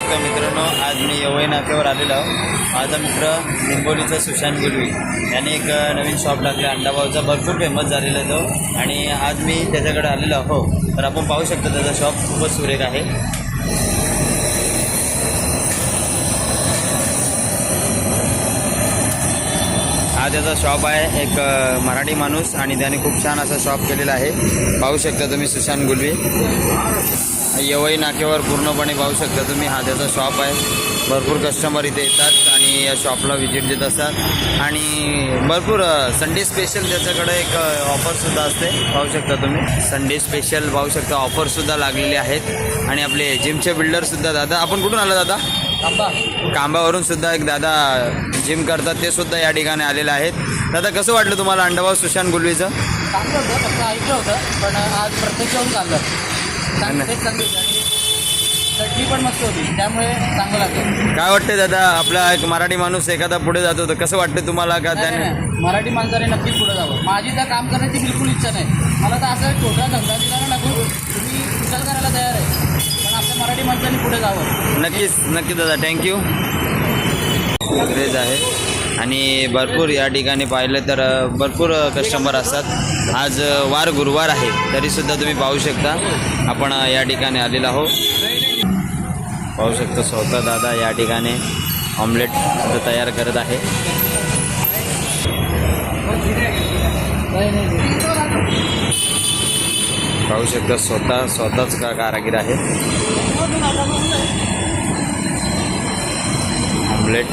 तर मित्रांनो, आज मी यवई नाक्यावर आलेलो आहो. माझा मित्र निंबोलीचा सुशांत गुलवी याने एक नवीन शॉप टाकला. अंडाभाऊचा भरपूर फेमस झालेला आहे तो, आणि आज मी त्याच्याकडे आलेलो हो. तर आपण पाहू शकतो त्याचा शॉप खूपच सुरेख आहे. हा त्याचा शॉप आहे, एक मराठी माणूस, आणि त्याने खूप छान असा शॉप केलेला आहे. पाहू शकता तुम्ही सुशांत गुलवी. यवई नाक्यावर पूर्णपणे पाहू शकता तुम्ही. हा त्याचा शॉप आहे. भरपूर कस्टमर इथे येतात आणि या शॉपला व्हिजिट देत असतात, आणि भरपूर संडे स्पेशल त्याच्याकडे एक ऑफरसुद्धा असते. पाहू शकता तुम्ही, संडे स्पेशल पाहू शकता, ऑफरसुद्धा लागलेले आहेत. आणि आपले जिमचे बिल्डरसुद्धा. दादा आपण कुठून आला दादा? कांबावरून सुद्धा एक दादा जिम करतात, ते सुद्धा या ठिकाणी आलेले आहेत. दादा कसं वाटलं तुम्हाला अंडाभाऊ सुशांत गुलवीचं? चांगलं होतं, फक्त ऐकलं होतं, पण आज प्रत्यक्ष येऊन चाललं. चांगली चटणी पण मस्त होती, त्यामुळे चांगलं लागतं. काय वाटतं दादा, आपला एक मराठी माणूस एखादा पुढे जातो तर कसं वाटतं तुम्हाला? का त्याने मराठी माणसाने नक्कीच पुढे जावं. माझी तर काम करण्याची बिलकुल इच्छा नाही. मला तर असं छोटा धंदा दिला ना लागून तुम्ही विचार करायला तयार आहे, पण आपल्या मराठी माणसाने पुढे जावं. नक्कीच दादा, थँक्यू. क्रेज आहे, आणि भरपूर या ठिकाणी पाहिलं तर भरपूर कस्टमर असतात. आज वार गुरुवार आहे, तरीसुद्धा तुम्ही पाहू शकता आपण या ठिकाणी आलेला आहो. पाहू शकता स्वतः दादा या ठिकाणी ऑमलेट तयार करत आहे. पाहू शकता स्वतःच कारागीर आहे. ऑमलेट